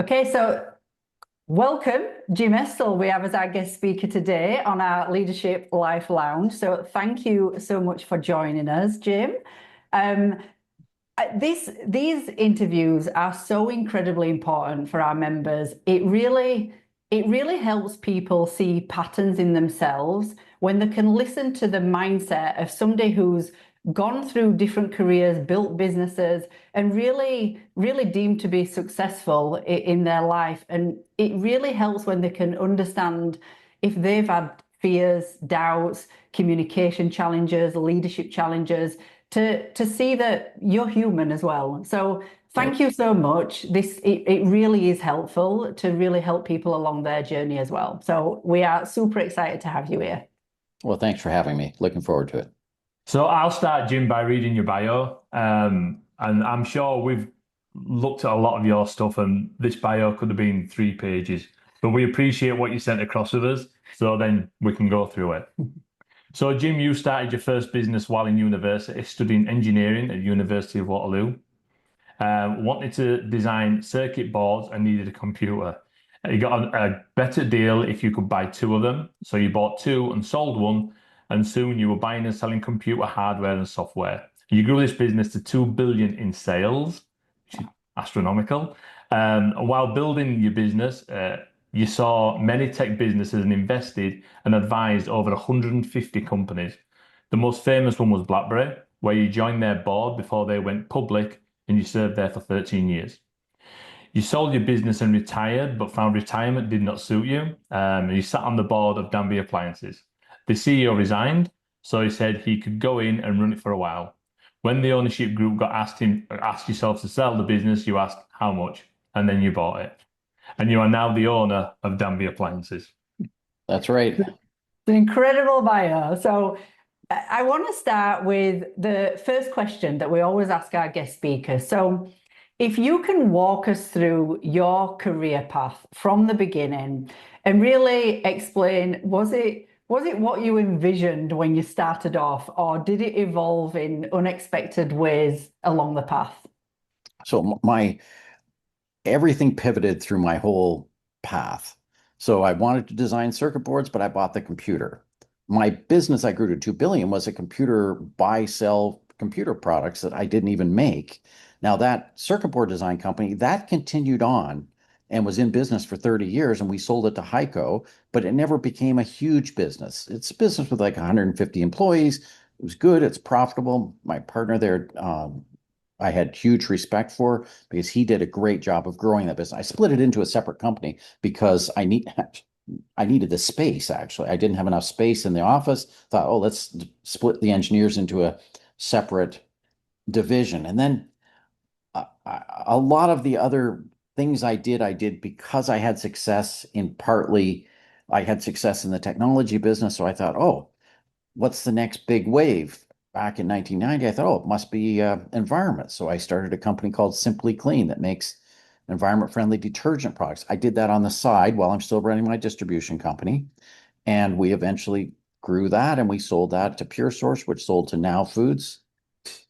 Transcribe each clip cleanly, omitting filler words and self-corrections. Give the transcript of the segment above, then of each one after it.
Okay, so welcome, Jim Estill. We have as our guest speaker today on our Leadership Life Lounge. So thank you so much for joining us, Jim. Um, these interviews are so incredibly important for our members. It really helps people see patterns in themselves when they can listen to the mindset of somebody who's gone through different careers, built businesses, and really deemed to be successful in their life. And it really helps when they can understand if they've had fears, doubts, communication challenges, leadership challenges, to see that you're human as well. So thank you so much. It really is helpful to really help people along their journey as well. So we are super excited to have you here. Well, thanks for having me. Looking forward to it. So I'll start, Jim, by reading your bio. And I'm sure we've looked at a lot of your stuff, and this bio could have been 3 pages. But we appreciate what you sent across with us, so then we can go through it. So, Jim, you started your first business while in university, studying engineering at University of Waterloo. Wanted to design circuit boards and needed a computer. You got a better deal if you could buy two of them. So you bought two and sold one, and soon you were buying and selling computer hardware and software. You grew this business to 2 billion in sales, which is astronomical. And while building your business, you saw many tech businesses and invested and advised over 150 companies. The most famous one was BlackBerry, where you joined their board before they went public, and you served there for 13 years. You sold your business and retired, but found retirement did not suit you. And you sat on the board of Danby Appliances. The CEO resigned, so he said he could go in and run it for a while. When the ownership group got asked yourself to sell the business, you asked how much, and then you bought it. And you are now the owner of Danby Appliances. That's right. It's an incredible bio. So I want to start with the first question that we always ask our guest speakers. So if you can walk us through your career path from the beginning and really explain, was it what you envisioned when you started off, or did it evolve in unexpected ways along the path? So everything pivoted through my whole path. So I wanted to design circuit boards, but I bought the computer. My business I grew to 2 billion was a computer buy, sell computer products that I didn't even make. Now that circuit board design company, that continued on and was in business for 30 years, and we sold it to Heiko, but it never became a huge business. It's a business with like 150 employees. It was good. It's profitable. My partner there, I had huge respect for because he did a great job of growing that business. I split it into a separate company because I needed the space, actually. I didn't have enough space in the office. Thought, oh, let's split the engineers into a separate division. And then a lot of the other things I did because I had success I had success in the technology business. So I thought, oh, what's the next big wave? Back in 1990, I thought, oh, it must be environment. So I started a company called Simply Clean that makes environment-friendly detergent products. I did that on the side while I'm still running my distribution company. And we eventually grew that, and we sold that to Pure Source, which sold to Now Foods.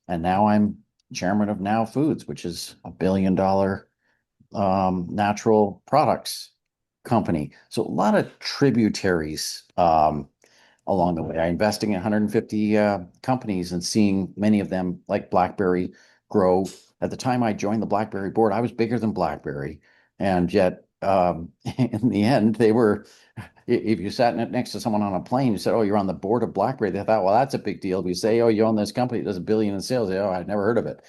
And now I'm chairman of Now Foods, which is a billion-dollar natural products company. So a lot of tributaries along the way. I investing in 150 companies and seeing many of them, like BlackBerry, grow. At the time I joined the BlackBerry board, I was bigger than BlackBerry, and yet in the end, they were. If you sat next to someone on a plane, you said, "Oh, you're on the board of BlackBerry." They thought, "Well, that's a big deal." If you say, "Oh, you own this company, it does 1 billion in sales," they, "Oh, I've never heard of it."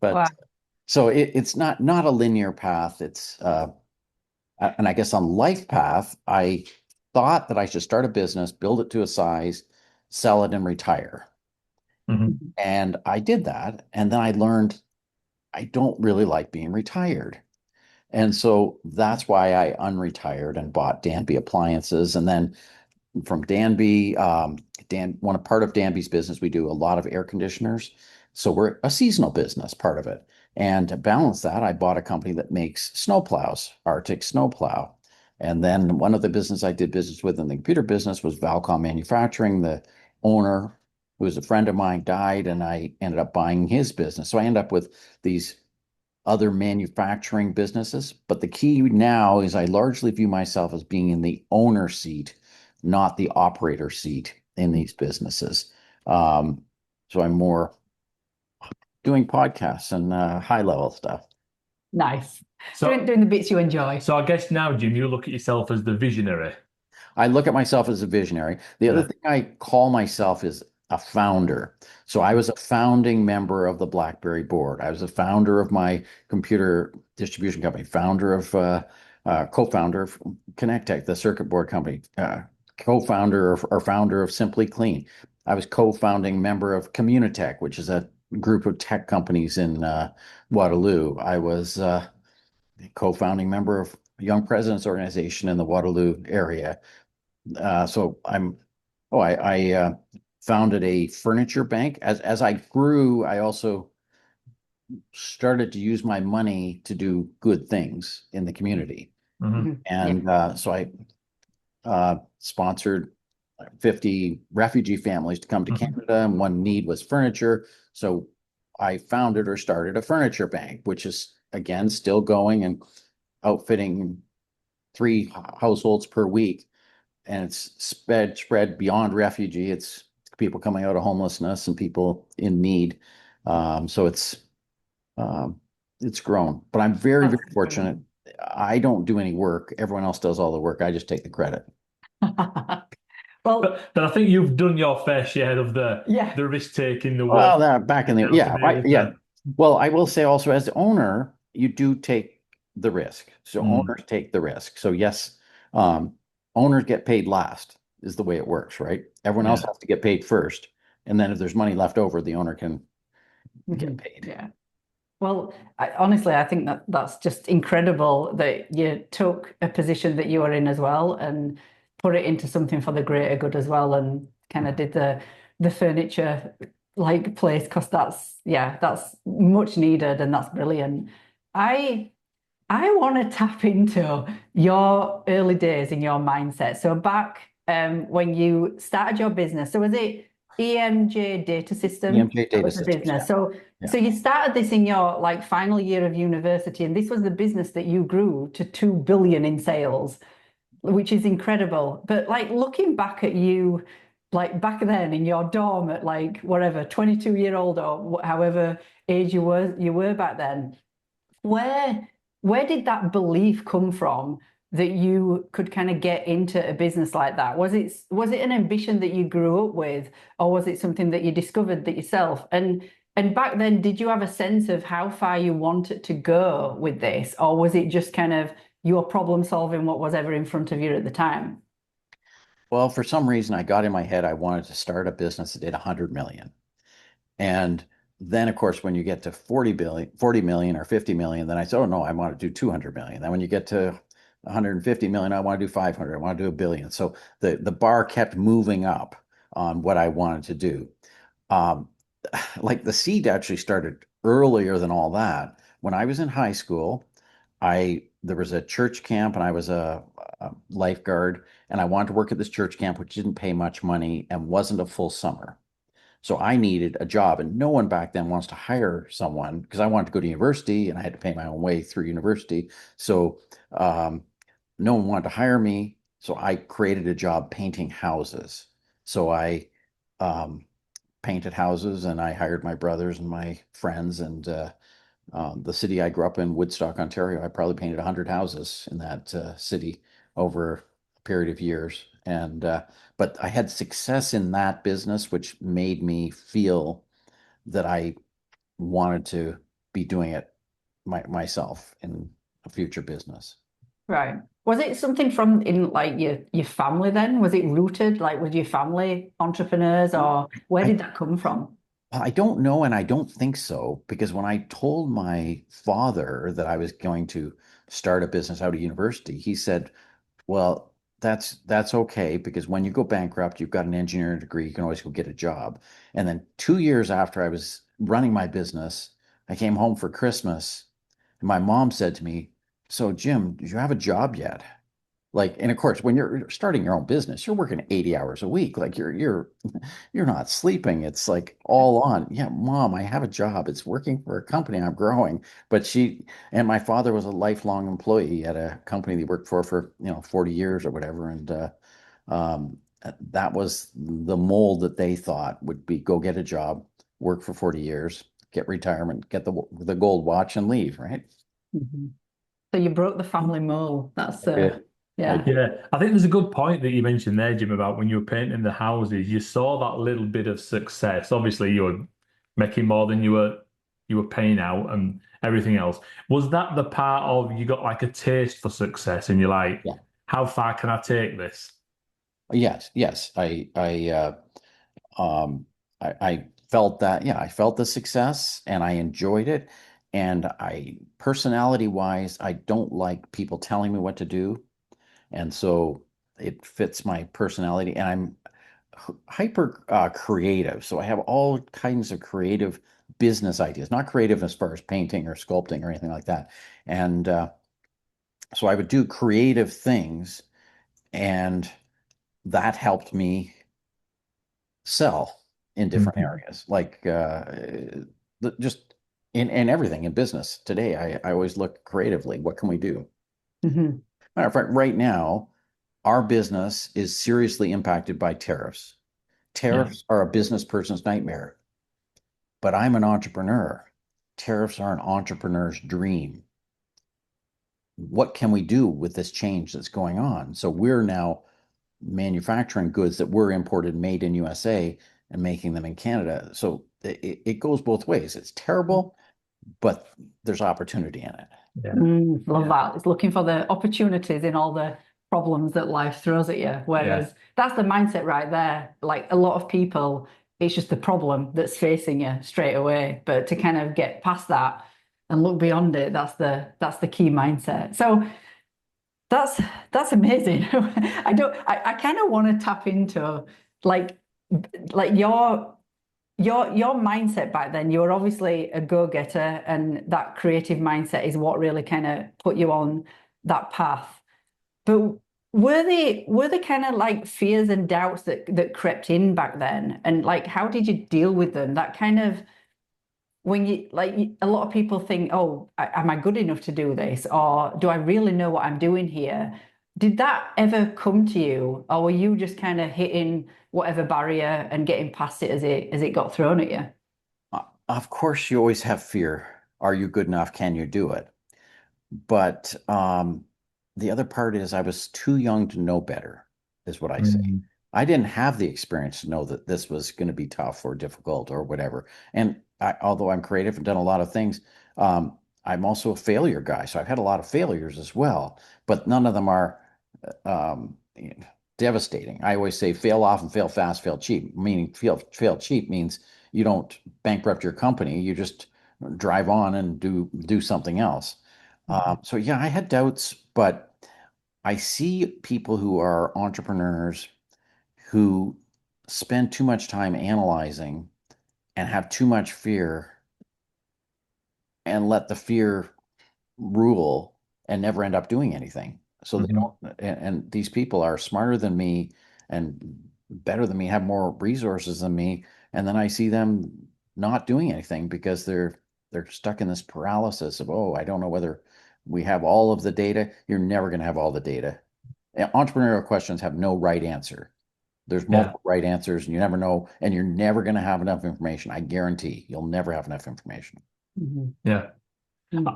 But Wow. so it's not a linear path. It's and I guess on life path, I thought that I should start a business, build it to a size, sell it, and retire. Mm-hmm. And I did that. And then I learned I don't really like being retired. And so that's why I unretired and bought Danby Appliances. And then from Danby, one part of Danby's business, we do a lot of air conditioners. So we're a seasonal business, part of it. And to balance that, I bought a company that makes snowplows, Arctic snowplow. And then one of the business I did business with in the computer business was Valcom Manufacturing. The owner, who was a friend of mine, died, and I ended up buying his business. So I ended up with these other manufacturing businesses. But the key now is I largely view myself as being in the owner seat, not the operator seat in these businesses. So I'm more doing podcasts and high level stuff. Nice. So, Doing the bits you enjoy. so I guess now, Jim, you look at yourself as the visionary. I look at myself as a visionary. The other Yeah. thing I call myself is a founder. So I was a founding member of the BlackBerry board. I was a founder of my computer distribution company, founder of co-founder of Connectech, the circuit board company, co-founder or founder of Simply Clean. I was co-founding member of Communitech, which is a group of tech companies in Waterloo. I was co-founding member of Young Presidents Organization in the Waterloo area. So I founded a furniture bank. As I grew, I also started to use my money to do good things in the community. Mhm. And so I sponsored 50 refugee families to come to Mhm. Canada, and one need was furniture. So I founded or started a furniture bank, which is again still going and outfitting 3 households per week. And it's spread beyond refugee. It's people coming out of homelessness and people in need. So um, it's grown. But I'm very, That's very fortunate. I don't do any work. Everyone else does all the work. I just take the credit. Well, But I think you've done your fair share of yeah. the risk taking, the work Well, that back in the to be able yeah. to. Well, I will say also as the owner, you do take the risk. So Mm, owners take the risk. So yes, um, owners get paid last is the way it works, right? Everyone else yeah. has to get paid first, and then if there's money left over, the owner can get Mhm. paid. Yeah. Well, honestly, I think that that's just incredible that you took a position that you were in as well and put it into something for the greater good as well, and kind of did the furniture like place because that's much needed and that's brilliant. I I want to tap into your early days in your mindset. So back when you started your business, so was it EMJ Data System? EMJ That Data was the Systems, business. yeah, So yeah. you started this in your like final year of university, and this was the business that you grew to 2 billion in sales, which is incredible. But like looking back at you, like back then in your dorm at like whatever, 22-year-old or however age you were back then, where where did that belief come from that you could kind of get into a business like that? Was it an ambition that you grew up with, or was it something that you discovered that yourself? And back then, did you have a sense of how far you wanted to go with this, or was it just kind of your problem solving what was ever in front of you at the time? Well, for some reason, I got in my head I wanted to start a business that did 100 million. And then, of course, when you get to 40 million or 50 million, then I said, oh no, I want to do 200 million. Then when you get to 150 million, I want to do 500. I want to do a billion. So the bar kept moving up on what I wanted to do. Um, like the seed actually started earlier than all that. When I was in high school, I there was a church camp and I was a lifeguard, and I wanted to work at this church camp, which didn't pay much money and wasn't a full summer. So I needed a job, and no one back then wants to hire someone because I wanted to go to university and I had to pay my own way through university. So no one wanted to hire me. So I created a job painting houses. So I um, painted houses and I hired my brothers and my friends. And the city I grew up in, Woodstock, Ontario, I probably painted 100 houses in that city over a period of years. And but I had success in that business, which made me feel that I wanted to be doing it myself in a future business. Right. Was it something from in like your family then? Was it rooted like with your family entrepreneurs, or where I did that come from? I don't know, and I don't think so, because when I told my father that I was going to start a business out of university, he said, "Well, that's okay because when you go bankrupt, you've got an engineering degree, you can always go get a job." And then 2 years after I was running my business, I came home for Christmas, and my mom said to me, "So, Jim, did you have a job yet?" Like, and of course, when you're starting your own business, you're working 80 hours a week. Like you're not sleeping. It's like all on. Yeah, mom, I have a job. It's working for a company. I'm growing. But she and my father was a lifelong employee at a company he worked for 40 years or whatever. And that was the mold that they thought would be go get a job, work for 40 years, get retirement, get the gold watch and leave, right? Mhm. So you broke the family mold. That's Yeah. yeah. Yeah, I think there's a good point that you mentioned there, Jim, about when you were painting the houses, you saw that little bit of success. Obviously, you were making more than you were paying out and everything else. Was that the part of you got like a taste for success and you're like, Yeah. how far can I take this? Yes, yes. Um, I felt that, yeah, I felt the success and I enjoyed it. And personality wise, I don't like people telling me what to do. And so it fits my personality. And I'm hyper creative. So I have all kinds of creative business ideas, not creative as far as painting or sculpting or anything like that. And so I would do creative things, and that helped me sell in different Mhm. areas, like just in everything in business today. I always look creatively. What can we do? Mhm. Matter of fact, right now, our business is seriously impacted by tariffs. Yeah. Tariffs are a business person's nightmare, but I'm an entrepreneur. Tariffs are an entrepreneur's dream. What can we do with this change that's going on? So we're now manufacturing goods that were imported, made in USA, and making them in Canada. So it goes both ways. It's terrible, but there's opportunity in it. Yeah. Love Yeah. that. It's looking for the opportunities in all the problems that life throws at you. Yeah. Whereas that's the mindset right there. Like a lot of people, it's just the problem that's facing you straight away. But to kind of get past that and look beyond it, that's the key mindset. So that's that's amazing. I kind of want to tap into like like your mindset back then. You were obviously a go-getter, and that creative mindset is what really kind of put you on that path. But were they kind of like fears and doubts that crept in back then? And like how did you deal with them? That kind of when you like a lot of people think, oh, am I good enough to do this? Or do I really know what I'm doing here? Did that ever come to you? Or were you just kind of hitting whatever barrier and getting past it as it got thrown at you? Of course, you always have fear. Are you good enough? Can you do it? But the other part is I was too young to know better, is what I say. Mm. I didn't have the experience to know that this was going to be tough or difficult or whatever. And although I'm creative and done a lot of things, I'm also a failure guy. So I've had a lot of failures as well, but none of them are um, devastating. I always say fail often, fail fast, fail cheap. Meaning fail cheap means you don't bankrupt your company. You just drive on and do something else. So yeah, I had doubts, but I see people who are entrepreneurs who spend too much time analyzing and have too much fear and let the fear rule and never end up doing anything. So they Mhm. don't, and these people are smarter than me and better than me, have more resources than me, and then I see them not doing anything because they're stuck in this paralysis of, oh, I don't know whether we have all of the data. You're never going to have all the data. Entrepreneurial questions have no right answer. There's Yeah. multiple right answers, and you never know, and you're never going to have enough information. I guarantee you'll never have enough information. Mhm. Yeah.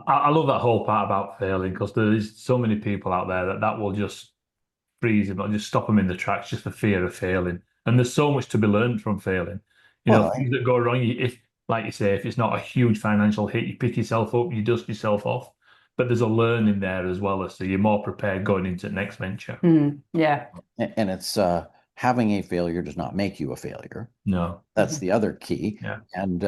I love that whole part about failing because there is so many people out there that will just freeze them or just stop them in the tracks just for fear of failing. And there's so much to be learned from failing. Well, Things that go wrong, if, like you say, if it's not a huge financial hit, you pick yourself up, you dust yourself off. But there's a learning there as well, so you're more prepared going into the next venture. Yeah. and it's having a failure does not make you a failure. No. That's the other key. Yeah. And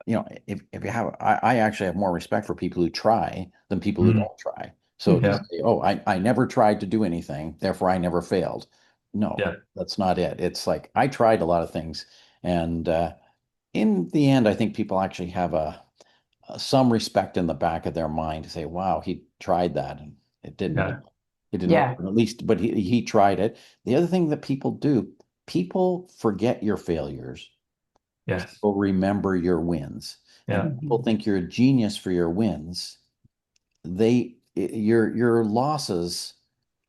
if you have, I actually have more respect for people who try than people who Mm. don't try. So to Yeah. say, oh, I never tried to do anything, therefore I never failed. No, Yeah. that's not it. It's like I tried a lot of things, and in the end, I think people actually have some respect in the back of their mind to say, wow, he tried that and it didn't Yeah. work. It didn't work, Yeah. at least, but he tried it. The other thing that people do, people forget your failures. Yes. People remember your wins, and Yeah. people think you're a genius for your wins. Your losses,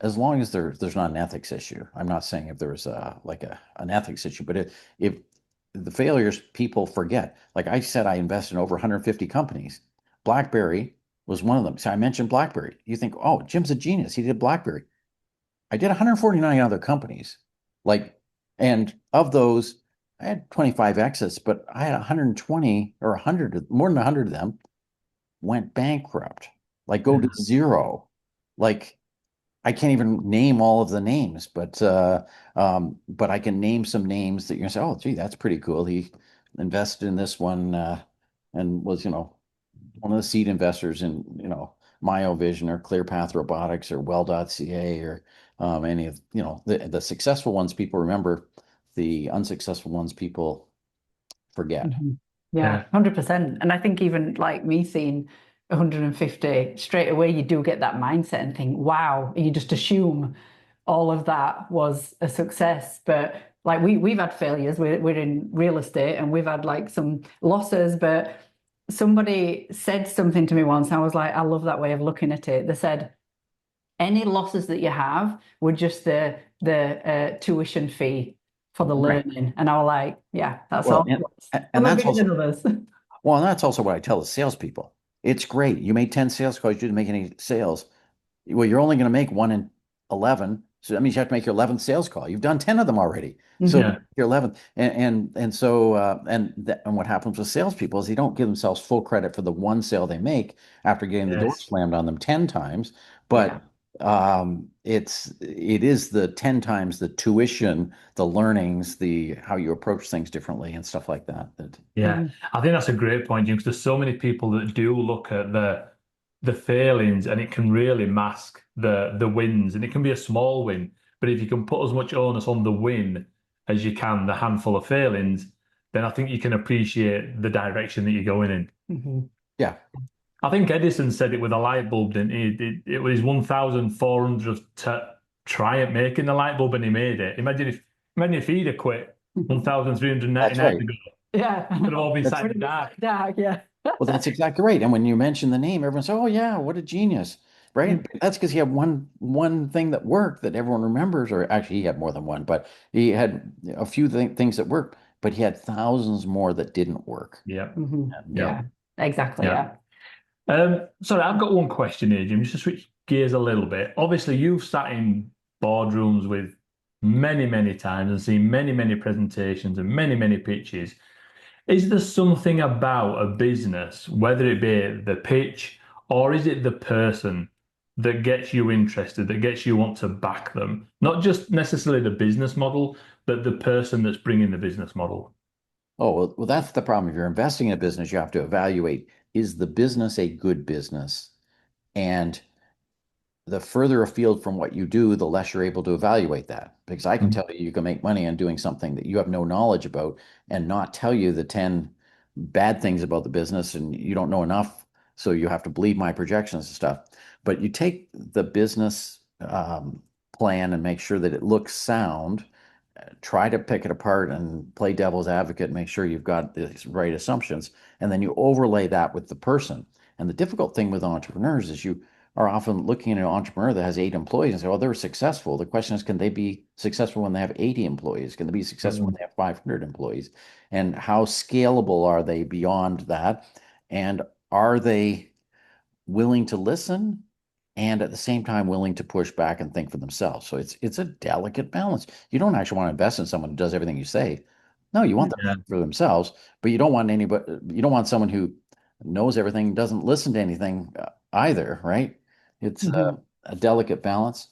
as long as there's not an ethics issue. I'm not saying if there's an ethics issue, but if the failures people forget. Like I said, I invested in over 150 companies. BlackBerry was one of them. So I mentioned BlackBerry. You think, oh, Jim's a genius. He did BlackBerry. I did 149 other companies. Like, and of those, I had 25 exits, but I had 120 or 100, more than 100 of them went bankrupt, like go to zero. Like I can't even name all of the names, but I can name some names that you're gonna say, oh, gee, that's pretty cool. He invested in this one and was, one of the seed investors in, MyoVision or ClearPath Robotics or Well.ca or any of, the successful ones people remember, the unsuccessful ones people forget. Yeah, 100%. And I think even like me seeing 150 straight away, you do get that mindset and think, wow, you just assume all of that was a success. But like we've had failures. We're in real estate and we've had like some losses, but somebody said something to me once. I was like, I love that way of looking at it. They said, any losses that you have were just the tuition fee for the Right. learning. And I was like, yeah, that's Well, all. and Some are that's bigger than also others. Well, and that's also what I tell the salespeople. It's great. You made 10 sales calls, you didn't make any sales. Well, you're only going to make one in 11. So that means you have to make your 11th sales call. You've done 10 of them already. So Yeah. your 11th. And what happens with salespeople is they don't give themselves full credit for the one sale they make after getting the door Yes. slammed on them 10 times. Yeah. But it is the 10 times the tuition, the learnings, the how you approach things differently and stuff like that. Yeah. I think that's a great point, Jim, because there's so many people that do look at the failings and it can really mask the wins. And it can be a small win, but if you can put as much onus on the win as you can, the handful of failings, then I think you can appreciate the direction that you're going in. Yeah. I think Edison said it with a light bulb, didn't he? It was 1,400th try at making the light bulb and he made it. Imagine if he'd have quit That's 1,399 right. ago. Yeah. Could have all been That's sat in the dark. Dark, yeah. Well, that's exactly right. And when you mention the name, everyone says, "Oh yeah, what a genius!" Right? But that's because he had one thing that worked that everyone remembers, or actually he had more than one, but he had a few things that worked, but he had thousands more that didn't work. Yeah. And, Yeah. Yeah, exactly. Yeah. Yeah. Sorry, I've got one question here, Jim, just to switch gears a little bit. Obviously, you've sat in boardrooms with many, many times and seen many, many presentations and many, many pitches. Is there something about a business, whether it be the pitch or is it the person that gets you interested, that gets you want to back them? Not just necessarily the business model, but the person that's bringing the business model. oh, well, that's the problem. If you're investing in a business, you have to evaluate, is the business a good business? And the further afield from what you do, the less you're able to evaluate that. Because I can tell you can make money on doing something that you have no knowledge about and not tell you the 10 bad things about the business, and you don't know enough. So you have to believe my projections and stuff. But you take the business plan and make sure that it looks sound, try to pick it apart and play devil's advocate, make sure you've got the right assumptions, and then you overlay that with the person. And the difficult thing with entrepreneurs is you are often looking at an entrepreneur that has 8 employees and say, well, they're successful. The question is, can they be successful when they have 80 employees? Can they be successful when they have 500 employees? And how scalable are they beyond that? And are they willing to listen and at the same time willing to push back and think for themselves? So it's a delicate balance. You don't actually want to invest in someone who does everything you say. No, you want them to Yeah. think for themselves, but you don't want anybody, you don't want someone who knows everything, doesn't listen to anything either, right? It's a delicate balance.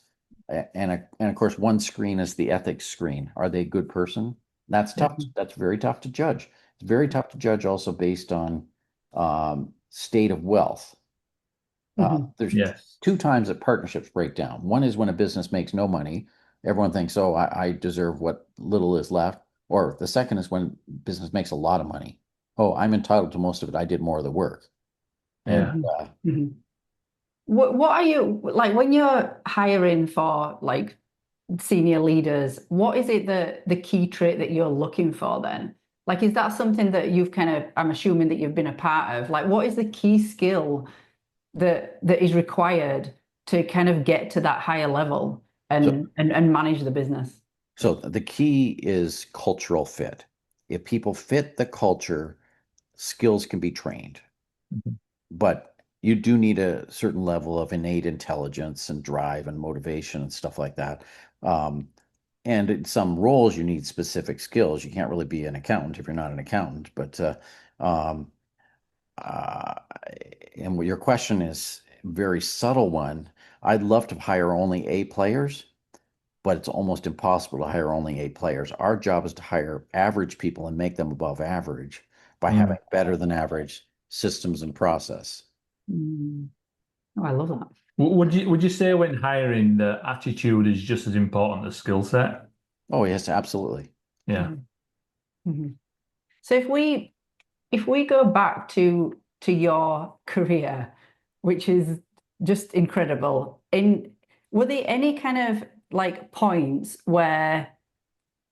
And of course, one screen is the ethics screen. Are they a good person? That's tough. That's very tough to judge. It's very tough to judge also based on state of wealth. There's Yes. 2 times that partnerships break down. One is when a business makes no money. Everyone thinks, oh, I deserve what little is left. Or the second is when business makes a lot of money. Oh, I'm entitled to most of it. I did more of the work. And Yeah. Mhm. What are you like when you're hiring for like senior leaders? What is it that the key trait that you're looking for then? Like, is that something that you've kind of, I'm assuming that you've been a part of? Like, what is the key skill that is required to kind of get to that higher level So, and manage the business? so the key is cultural fit. If people fit the culture, skills can be trained, Mhm. but you do need a certain level of innate intelligence and drive and motivation and stuff like that. Um, and in some roles, you need specific skills. You can't really be an accountant if you're not an accountant. But um, uh, and your question is a very subtle one. I'd love to hire only A players, but it's almost impossible to hire only A players. Our job is to hire average people and make them above average by Mm. having better than average systems and process. Mm. Oh, I love that. Would you say when hiring the attitude is just as important as skill set? Oh, yes, absolutely. Yeah. Mhm. Mhm. So if we go back to your career, which is just incredible, in were there any kind of like points where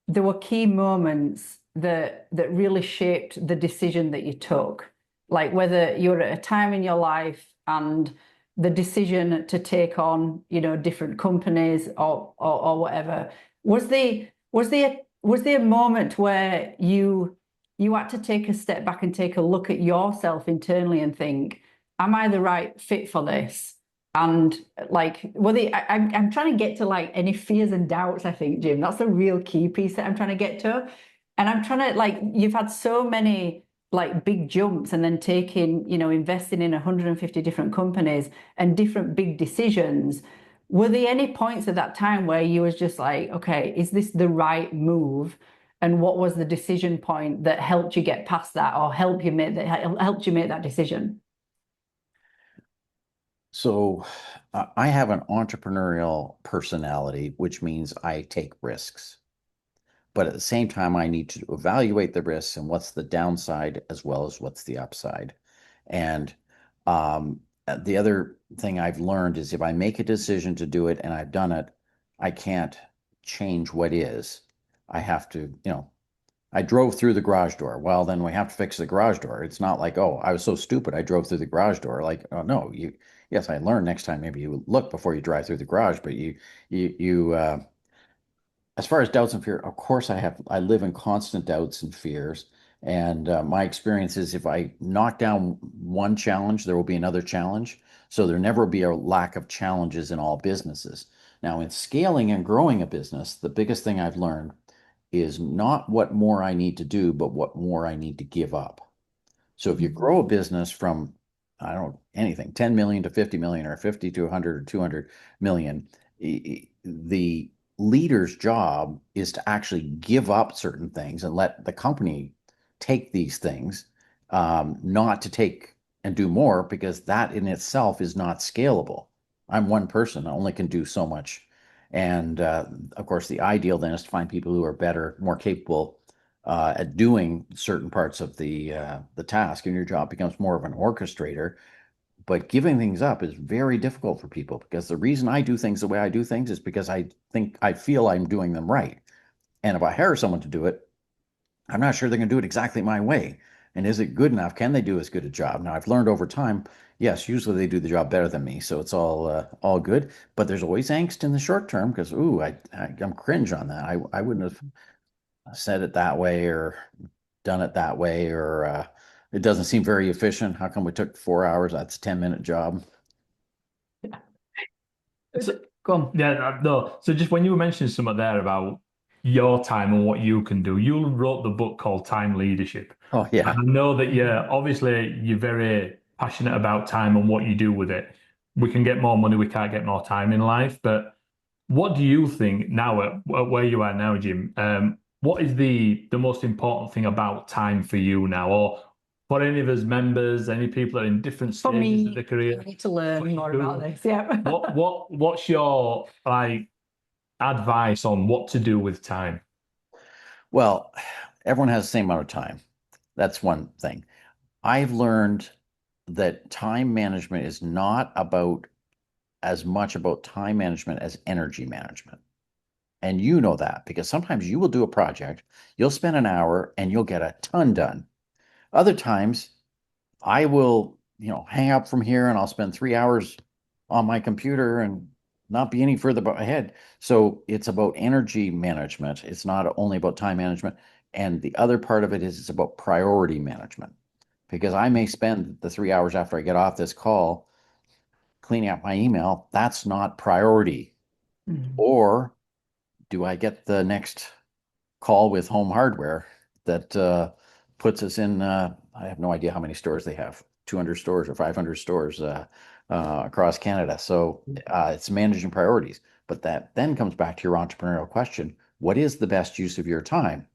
there were key moments that really shaped the decision that you took? Like whether you're at a time in your life and the decision to take on, different companies or whatever. Was there a moment where you had to take a step back and take a look at yourself internally and think, am I the right fit for this? And like, I'm trying to get to like any fears and doubts, I think, Jim. That's the real key piece that I'm trying to get to. And I'm trying to like, you've had so many like big jumps and then taking, investing in 150 different companies and different big decisions. Were there any points at that time where you was just like, okay, is this the right move? And what was the decision point that helped you get past that or helped you make that decision? So I have an entrepreneurial personality, which means I take risks. But at the same time, I need to evaluate the risks and what's the downside as well as what's the upside. And the other thing I've learned is if I make a decision to do it and I've done it, I can't change what is. I have to, I drove through the garage door. Well, then we have to fix the garage door. It's not like, oh, I was so stupid I drove through the garage door. Like, oh no, yes, I learned next time maybe you look before you drive through the garage, but you as far as doubts and fear, of course I live in constant doubts and fears. And my experience is if I knock down one challenge, there will be another challenge. So there never will be a lack of challenges in all businesses. Now, in scaling and growing a business, the biggest thing I've learned is not what more I need to do, but what more I need to give up. So if you Mhm. grow a business from, I don't know, anything, 10 million to 50 million or 50 to 100 or 200 million, the leader's job is to actually give up certain things and let the company take these things, not to take and do more because that in itself is not scalable. I'm one person, I only can do so much. And of course, the ideal then is to find people who are better, more capable at doing certain parts of the task, and your job becomes more of an orchestrator. But giving things up is very difficult for people because the reason I do things the way I do things is because I feel I'm doing them right. And if I hire someone to do it, I'm not sure they're going to do it exactly my way. And is it good enough? Can they do as good a job? Now I've learned over time, yes, usually they do the job better than me, so it's all good. But there's always angst in the short term because ooh, I'm cringe on that. I wouldn't have said it that way or done it that way, or it doesn't seem very efficient. How come we took 4 hours? That's a 10-minute job. So, Go on. yeah, no. So just when you were mentioning something there about your time and what you can do, you wrote the book called Time Leadership. Oh, And yeah. I know that you're very passionate about time and what you do with it. We can get more money, we can't get more time in life. But what do you think now at where you are now, Jim? What is the most important thing about time for you now, or for any of us members, any people that are in different For stages of me, their career? I need to learn more about this. Yeah. What's your like advice on what to do with time? Well, everyone has the same amount of time. That's one thing. I've learned that time management is not about as much about time management as energy management. And you know that because sometimes you will do a project, you'll spend an hour and you'll get a ton done. Other times I will, hang up from here and I'll spend 3 hours on my computer and not be any further ahead. So it's about energy management. It's not only about time management. And the other part of it is it's about priority management because I may spend the 3 hours after I get off this call cleaning up my email. That's not priority. Or do I get the next call with home hardware that puts us in, I have no idea how many stores they have, 200 stores or 500 stores across Canada. So it's managing priorities. But that then comes back to your entrepreneurial question. What is the best use of your time?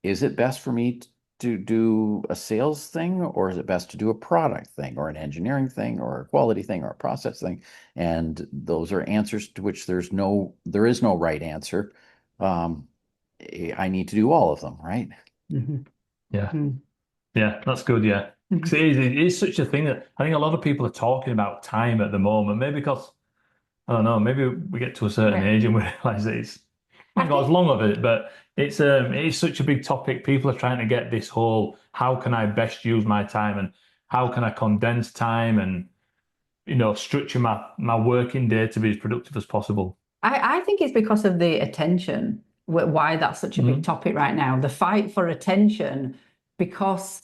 Is it best for me to do a sales thing, or is it best to do a product thing, or an engineering thing, or a quality thing, or a process thing? And those are answers to which there is no right answer. I need to do all of them, right? Yeah. Yeah, that's good. Yeah. 'Cause it is such a thing that I think a lot of people are talking about time at the moment. Maybe because, I don't know, maybe we get to a certain age and we realize that it's not got as long of it, but it is such a big topic. People are trying to get this whole, how can I best use my time and how can I condense time and, structure my working day to be as productive as possible. I think it's because of the attention, why that's such a big topic right now. The fight for attention, because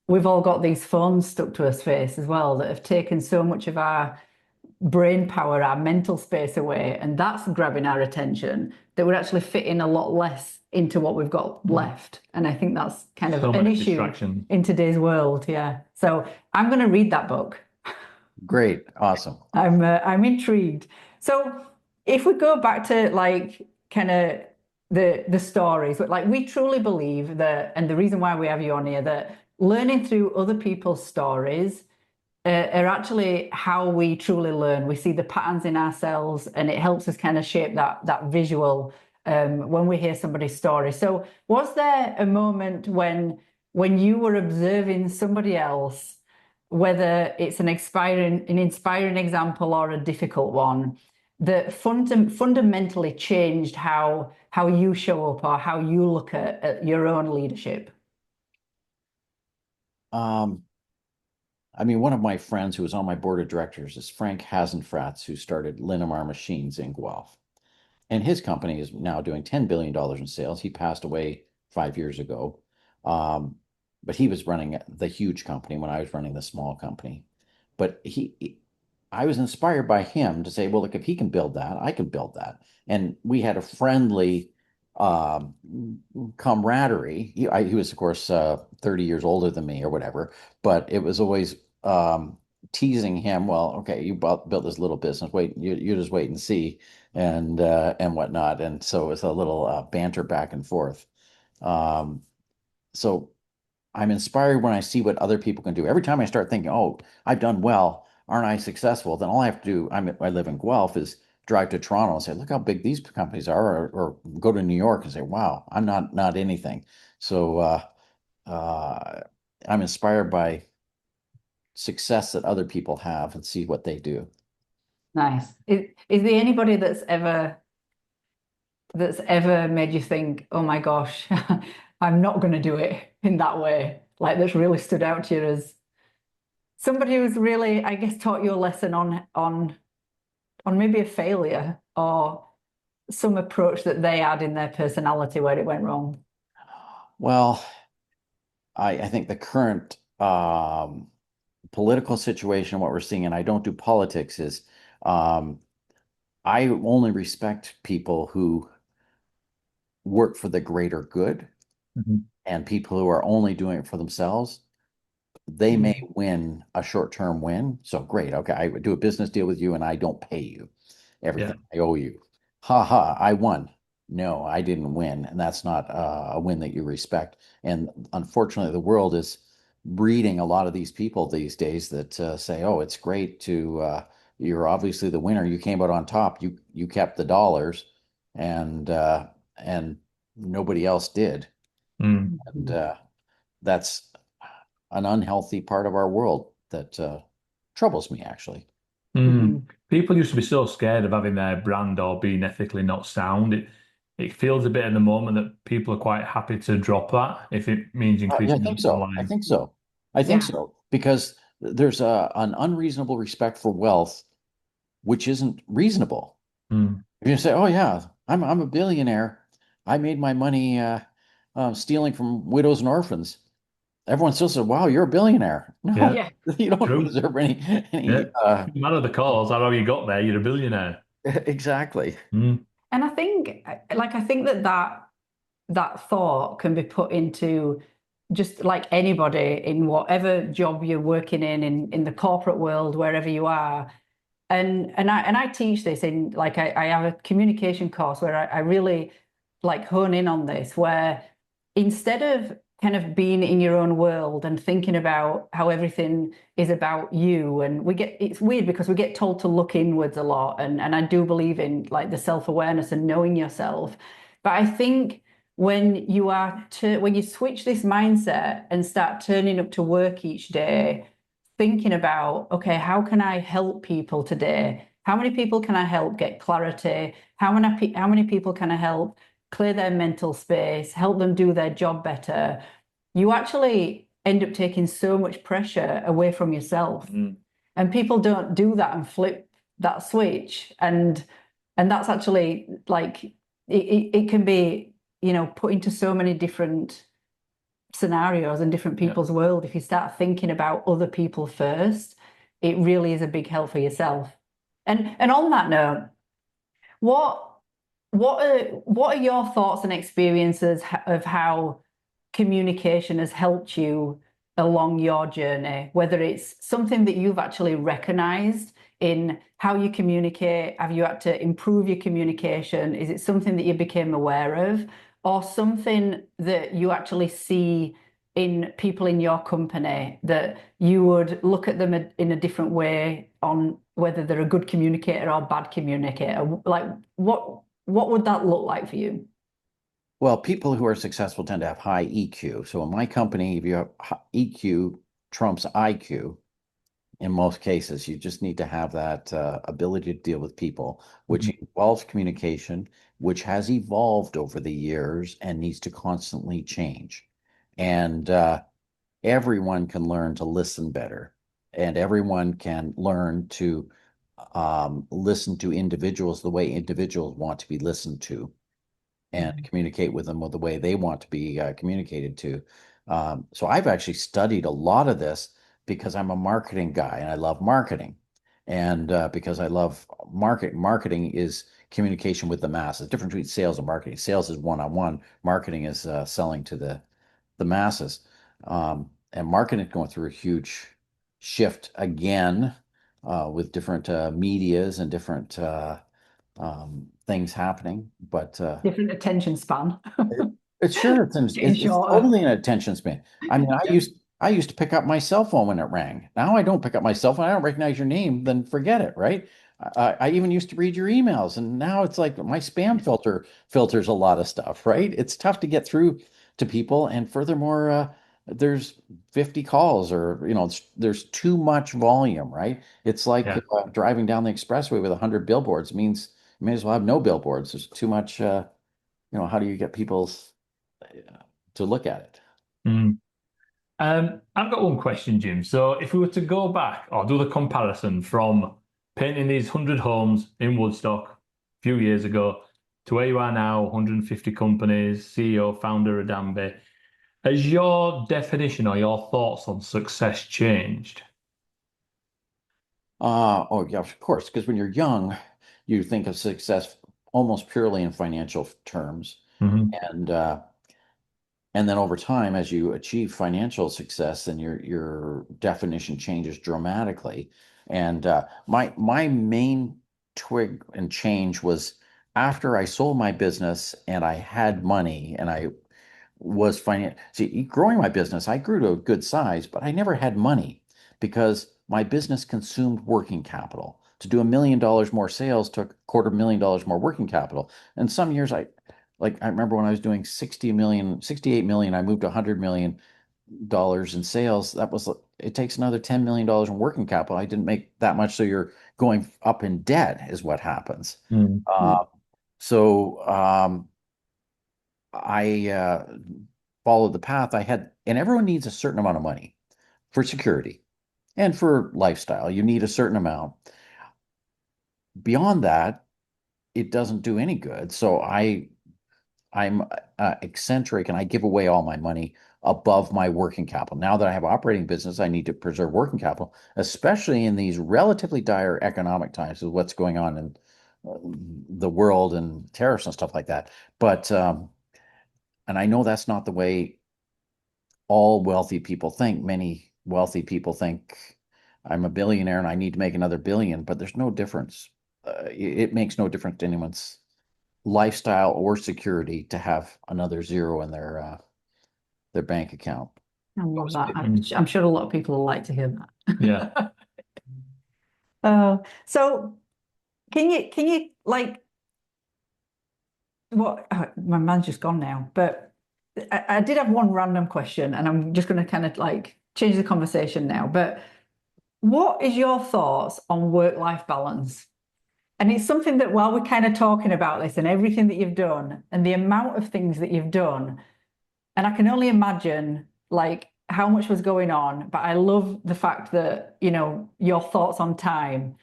we've all got these phones stuck to our face as well that have taken so much of our brain power, our mental space away, and that's grabbing our attention, that we're actually fitting a lot less into what we've got left. And I think that's kind of So an much issue distraction. in today's world. Yeah. So I'm going to read that book. Great. Awesome. I'm intrigued. So if we go back to like kind of the stories, but like we truly believe that, and the reason why we have you on here, that learning through other people's stories are actually how we truly learn. We see the patterns in ourselves, and it helps us kind of shape that visual when we hear somebody's story. So, was there a moment when you were observing somebody else, whether it's an inspiring example or a difficult one, that fundamentally changed how you show up or how you look at your own leadership? I mean, one of my friends who was on my board of directors is Frank Hasenfratz, who started Linamar Machines in Guelph. And his company is now doing $10 billion in sales. He passed away 5 years ago. But he was running the huge company when I was running the small company. But I was inspired by him to say, well, look, if he can build that, I can build that. And we had a friendly um, camaraderie. He was, of course, 30 years older than me or whatever, but it was always teasing him. Well, okay, you built this little business. Wait, you just wait and see, and whatnot. And so it's a little banter back and forth. Um, so I'm inspired when I see what other people can do. Every time I start thinking, oh, I've done well, aren't I successful? Then all I have to do, I live in Guelph, is drive to Toronto and say, look how big these companies are, or go to New York and say, wow, I'm not anything. So uh, I'm inspired by success that other people have and see what they do. Nice. Is there anybody that's ever made you think, oh my gosh, I'm not going to do it in that way? Like that's really stood out to you as somebody who's really, I guess, taught you a lesson on maybe a failure or some approach that they had in their personality where it went wrong. Well, I think the current political situation, what we're seeing, and I don't do politics, is um, I only respect people who work for the greater good, Mhm. and people who are only doing it for themselves. They may win a short-term win. So great. Okay, I would do a business deal with you and I don't pay you Yeah. everything I owe you. Ha ha, I won. No, I didn't win. And that's not a win that you respect. And unfortunately, the world is breeding a lot of these people these days that say, oh, it's great to, you're obviously the winner. You came out on top. You kept the dollars and nobody else did. Mm. And that's an unhealthy part of our world that troubles me, actually. Mm. People used to be so scared of having their brand or being ethically not sound. It feels a bit at the moment that people are quite happy to drop that if it means Yeah, I increasing the think bottom so. I line. think so. I think Yeah. so because there's an unreasonable respect for wealth, which isn't reasonable. Mm. If you say, "Oh yeah, I'm a billionaire. I made my money stealing from widows and orphans." Everyone still says, "Wow, you're a billionaire." No, Yeah, Yeah. you don't true. deserve Yeah. any No matter the cause, how you got there, you're a billionaire. exactly. Mm. And I think that thought can be put into just like anybody in whatever job you're working in the corporate world, wherever you are. And I teach this in like I have a communication course where I really like hone in on this, where instead of kind of being in your own world and thinking about how everything is about you, and it's weird because we get told to look inwards a lot, and I do believe in like the self-awareness and knowing yourself. But I think when you switch this mindset and start turning up to work each day thinking about, okay, how can I help people today? How many people can I help get clarity? How many people can I help clear their mental space, help them do their job better? You actually end up taking so much pressure away from yourself. Mm. And people don't do that and flip that switch. And that's actually like it can be, put into so many different scenarios and different Yeah. people's world. If you start thinking about other people first, it really is a big help for yourself. And on that note, what what are your thoughts and experiences of how communication has helped you along your journey? Whether it's something that you've actually recognized in how you communicate, have you had to improve your communication? Is it something that you became aware of, or something that you actually see in people in your company that you would look at them in a different way on whether they're a good communicator or bad communicator? Like what would that look like for you? Well, people who are successful tend to have high EQ. So in my company, if you have EQ trumps IQ, in most cases, you just need to have that ability to deal with people, which Mhm. involves communication, which has evolved over the years and needs to constantly change. And everyone can learn to listen better, and everyone can learn to listen to individuals the way individuals want to be listened to and Mhm. communicate with them with the way they want to be communicated to. So I've actually studied a lot of this because I'm a marketing guy and I love marketing. And because I love marketing is communication with the masses. Difference between sales and marketing. Sales is one-on-one. Marketing is selling to the masses. And marketing is going through a huge shift again with different medias and different things happening. But Different attention span. it's sure Getting it's shorter. totally an attention span. I mean, I used to pick up my cell phone when it rang. Now I don't pick up my cell phone. I don't recognize your name, then forget it, right? I even used to read your emails, and now it's like my spam filter filters a lot of stuff, right? It's tough to get through to people, and furthermore, there's 50 calls, or there's too much volume, right? It's like Yeah. driving down the expressway with 100 billboards means you may as well have no billboards. There's too much. How do you get people's to look at it? Mm. I've got one question, Jim. So if we were to go back or do the comparison from painting these 100 homes in Woodstock a few years ago to where you are now, 150 companies, CEO, founder of Danby, has your definition or your thoughts on success changed? Oh yeah, of course, because when you're young, you think of success almost purely in financial terms, Hmm. and uh, and then over time, as you achieve financial success, then your definition changes dramatically. And my main twig and change was after I sold my business and I had money and I was see, growing my business, I grew to a good size, but I never had money because my business consumed working capital. To do $1 million more sales took $250,000 more working capital. And some years I remember when I was doing 60 million, 68 million, I moved to $100 million in sales. It takes another $10 million in working capital. I didn't make that much. So going up in debt is what happens. Mm. So I followed the path I had, and everyone needs a certain amount of money for security and for lifestyle. You need a certain amount. Beyond that, it doesn't do any good. So I'm eccentric and I give away all my money above my working capital. Now that I have operating business, I need to preserve working capital, especially in these relatively dire economic times with what's going on in the world and tariffs and stuff like that. But and I know that's not the way all wealthy people think. Many wealthy people think I'm a billionaire and I need to make another billion, but there's no difference. It makes no difference to anyone's lifestyle or security to have another zero in their bank account. I love that. I'm sure a lot of people will like to hear that. Yeah. So can you like what my man's just gone now, but I did have one random question and I'm just going to kind of like change the conversation now. But what is your thoughts on work-life balance? And it's something that while we're kind of talking about this and everything that you've done and the amount of things that you've done, and I can only imagine like how much was going on, but I love the fact that, you know, your thoughts on time.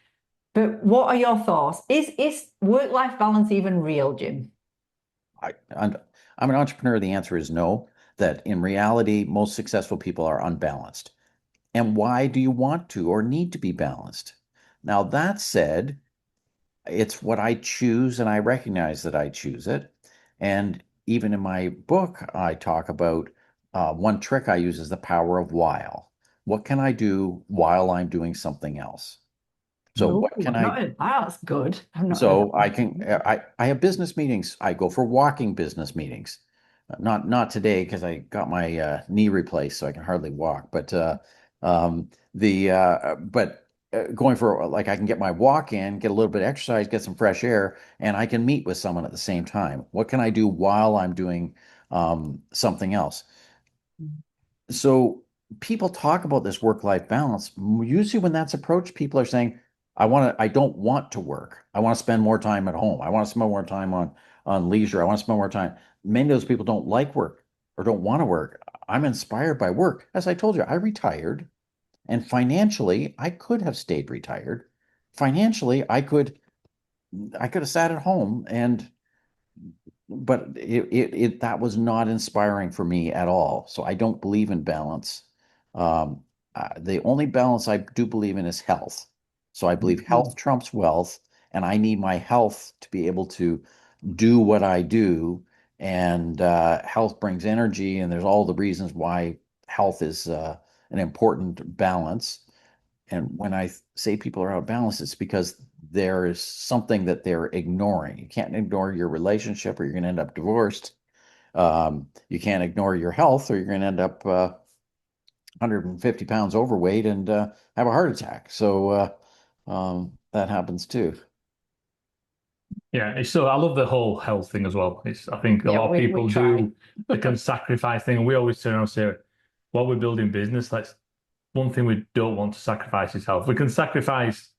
But what are your thoughts? Is work-life balance even real, Jim? I'm an entrepreneur. The answer is no, that in reality, most successful people are unbalanced. And why do you want to or need to be balanced? Now, that said, it's what I choose, and I recognize that I choose it. And even in my book, I talk about one trick I use is the power of while. What can I do while I'm doing something else? So Oh, what can I that's good. I've not heard so I that. can I have business meetings. I go for walking business meetings. Not today because I got my knee replaced, so I can hardly walk. But the but going for like I can get my walk in, get a little bit of exercise, get some fresh air, and I can meet with someone at the same time. What can I do while I'm doing something else? So people talk about this work-life balance. Usually when that's approached, people are saying, I don't want to work. I want to spend more time at home. I want to spend more time on leisure. I want to spend more time. Many of those people don't like work or don't want to work. I'm inspired by work. As I told you, I retired and financially I could have stayed retired. Financially, I could have sat at home and but that was not inspiring for me at all. So I don't believe in balance. Um, the only balance I do believe in is health. So I believe health trumps wealth, and I need my health to be able to do what I do. And health brings energy, and there's all the reasons why health is an important balance. And when I say people are out of balance, it's because there is something that they're ignoring. You can't ignore your relationship or you're going to end up divorced. You can't ignore your health or you're going to end up 150 pounds overweight and have a heart attack. So that happens too. Yeah, it's so I love the whole health thing as well. It's I think a Yeah, lot of we people try. do they can sacrifice thing. We always turn around and say, while we're building business, let's one thing we don't want to sacrifice is health. We can sacrifice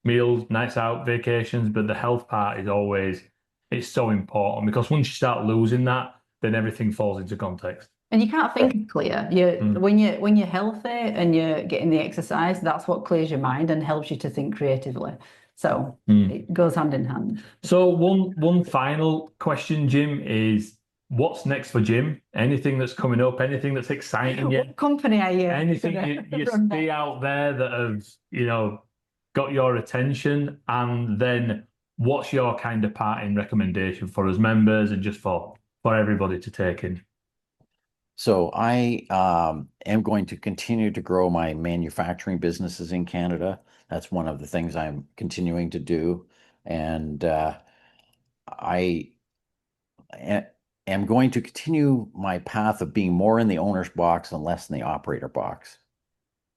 meals, nights out, vacations, but the health part is always it's so important because once you start losing that, then everything falls into context. And you can't think clear. You Mm. when you're healthy and you're getting the exercise, that's what clears your mind and helps you to think creatively. So Mm. it goes hand in hand. So one final question, Jim, is what's next for Jim? Anything that's coming up, anything that's exciting you? What company are you? Anything you Run see next? out there that have, got your attention? And then what's your kind of parting recommendation for us members and just for everybody to take in? So I am going to continue to grow my manufacturing businesses in Canada. That's one of the things I'm continuing to do. And I am going to continue my path of being more in the owner's box and less in the operator box,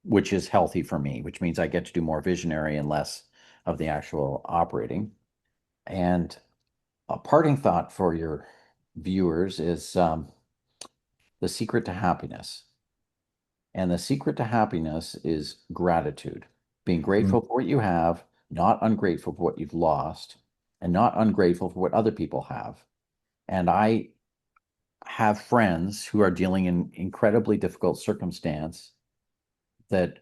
which is healthy for me, which means I get to do more visionary and less of the actual operating. And a parting thought for your viewers is the secret to happiness. And the secret to happiness is gratitude, being Mm. grateful for what you have, not ungrateful for what you've lost, and not ungrateful for what other people have. And I have friends who are dealing in incredibly difficult circumstance that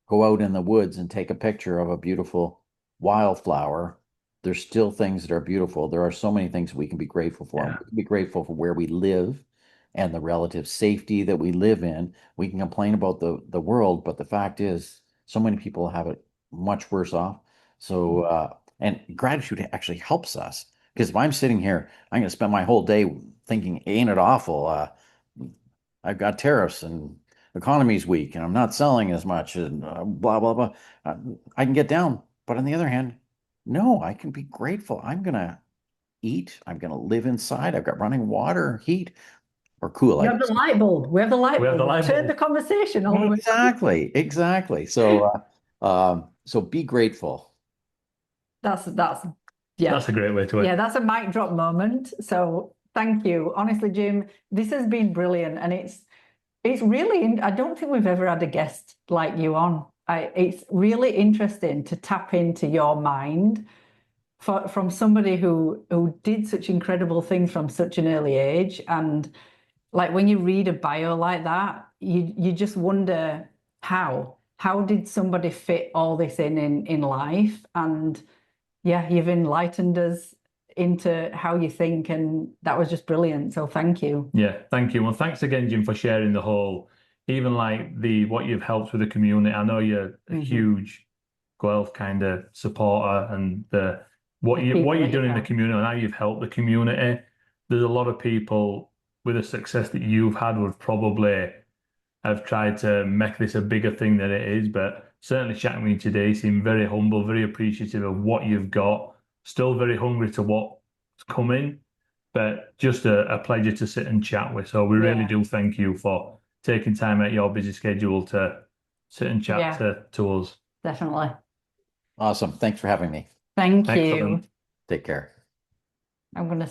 go out in the woods and take a picture of a beautiful wildflower. There's still things that are beautiful. There are so many things we can be grateful for. Yeah. We can be grateful for where we live and the relative safety that we live in. We can complain about the world, but the fact is, so many people have it much worse off. So, and gratitude actually helps us, because if I'm sitting here, I'm going to spend my whole day thinking, ain't it awful? I've got tariffs and economy's weak and I'm not selling as much and blah, blah, blah. I can get down. But on the other hand, no, I can be grateful. I'm going to eat. I'm going to live inside. I've got running water, heat, or cool. You have the light bulb. We have the light We have the bulb. light Turn bulb. the conversation all the way. Exactly. So be grateful. That's Yeah. That's a great way to end. Yeah, that's a mic drop moment. So thank you. Honestly, Jim, this has been brilliant. And it's really, I don't think we've ever had a guest like you on. It's really interesting to tap into your mind from somebody who did such incredible things from such an early age. And like when you read a bio like that, you just wonder how did somebody fit all this in life? And yeah, you've enlightened us into how you think, and that was just brilliant. So thank you. Yeah, thank you. Well, thanks again, Jim, for sharing the whole, even like what you've helped with the community. I know you're a huge Guelph kind of supporter, and what you're doing in the community and how you've helped the community. There's a lot of people with the success that you've had would probably have tried to make this a bigger thing than it is, but certainly chatting with you today, seem very humble, very appreciative of what you've got, still very hungry to what's coming, but just a pleasure to sit and chat with. So we really do thank you for taking time out of your busy schedule to sit and chat to us. Definitely. Awesome. Thanks for having me. Thank you. Excellent. Take care. I'm going to